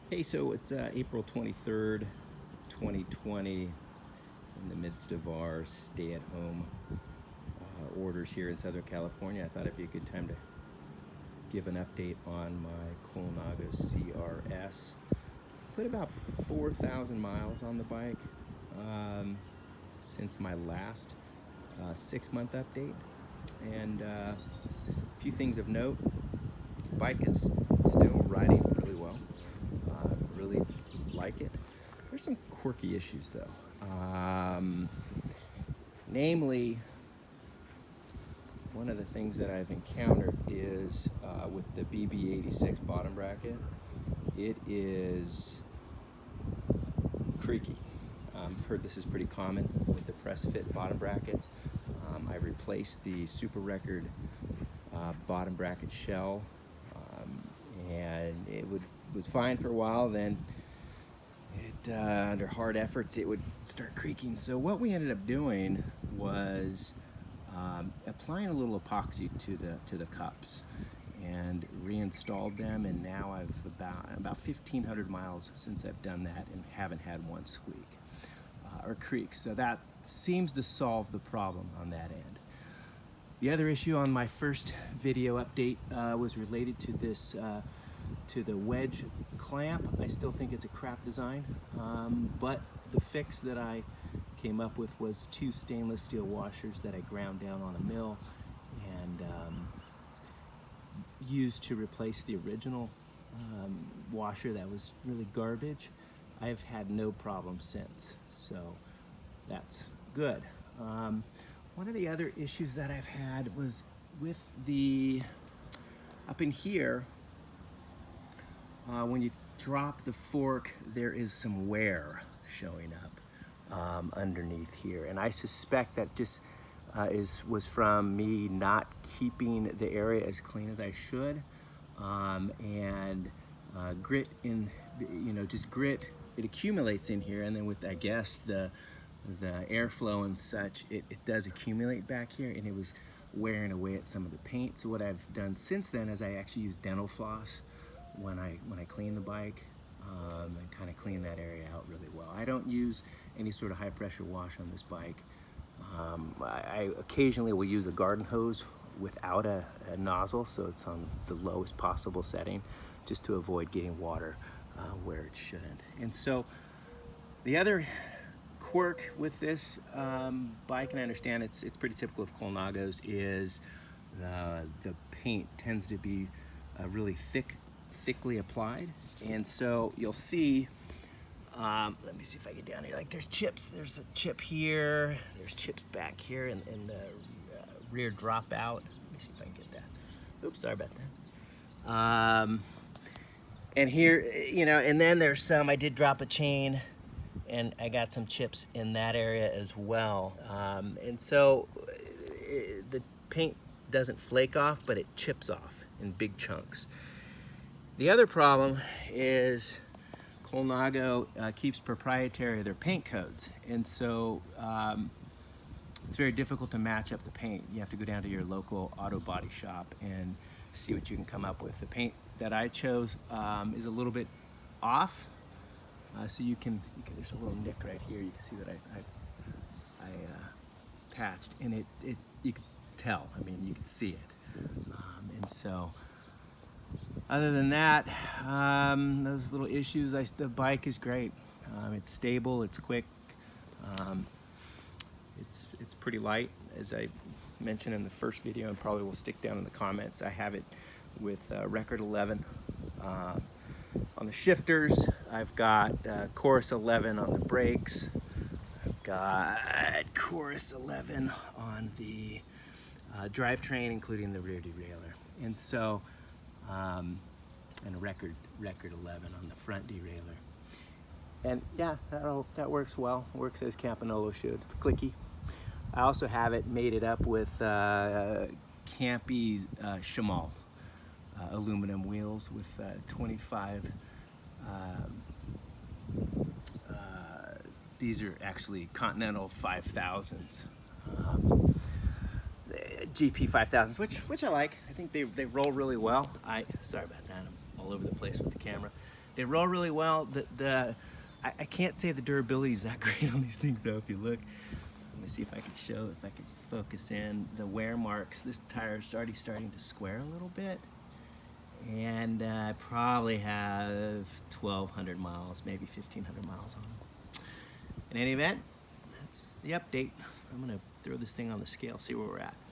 Hey, so it's April 23rd, 2020, in the midst of our stay-at-home orders here in Southern California. I thought it'd be a good time to give an update on my Colnago C-RS. Put about 4,000 miles on the bike since my last 6-month update. And a few things of note. The bike is still riding really well. Really like it. There's some quirky issues though. Namely, one of the things that I've encountered is with the BB86 bottom bracket, it is creaky. I've heard this is pretty common with the press fit bottom brackets. I replaced the Super Record bottom bracket shell, and it was fine for a while. Then under hard efforts, it would start creaking. So what we ended up doing was applying a little epoxy to the cups and reinstalled them, and now I've about 1,500 miles since I've done that and haven't had one squeak or creak. So that seems to solve the problem on that end. The other issue on my first video update was related to this to the wedge clamp. I still think it's a crap design, but the fix that I came up with was 2 stainless steel washers that I ground down on a mill and used to replace the original washer that was really garbage. I've had no problem since, so that's good. One of the other issues that I've had was with the, up in here, when you drop the fork, there is some wear showing up underneath here. And I suspect that just was from me not keeping the area as clean as I should. And grit just grit, it accumulates in here, and then with, I guess, the airflow and such, it does accumulate back here, and it was wearing away at some of the paint. So what I've done since then is I actually use dental floss when I clean the bike, and kind of clean that area out really well. I don't use any sort of high pressure wash on this bike. I occasionally will use a garden hose without a nozzle, so it's on the lowest possible setting, just to avoid getting water where it shouldn't. And so the other quirk with this bike, and I understand it's pretty typical of Colnagos, is the paint tends to be really thickly applied. And so you'll see, let me see if I get down here, like there's chips, there's a chip here, there's chips back here in the rear dropout. Let me see if I can get that. Oops, sorry about that. And here, and then there's some, I did drop a chain, and I got some chips in that area as well. And so the paint doesn't flake off, but it chips off in big chunks. The other problem is Colnago keeps proprietary their paint codes, and so it's very difficult to match up the paint. You have to go down to your local auto body shop and see what you can come up with. The paint that I chose is a little bit off, so you can there's a little nick right here. You can see that I patched, and you can tell. I mean, you can see it, and so. Other than that, those little issues, the bike is great. It's stable, it's quick, it's pretty light, as I mentioned in the first video, and probably will stick down in the comments. I have it with Record 11 on the shifters. I've got Chorus 11 on the brakes. I've got Chorus 11 on the drivetrain, including the rear derailleur. And so, and a record 11 on the front derailleur. And yeah, that works well. Works as Campanolo should. It's clicky. I also have it mated up with Campy Shamal aluminum wheels with 25. These are actually Continental 5000s. GP 5000s, which I like. I think they roll really well. Sorry about that, I'm all over the place with the camera. They roll really well. I can't say the durability is that great on these things though. If you look, let me see if I can show, if I can focus in the wear marks. This tire is already starting to square a little bit. And I probably have 1,200 miles, maybe 1,500 miles on them. In any event, that's the update. I'm gonna throw this thing on the scale, see where we're at.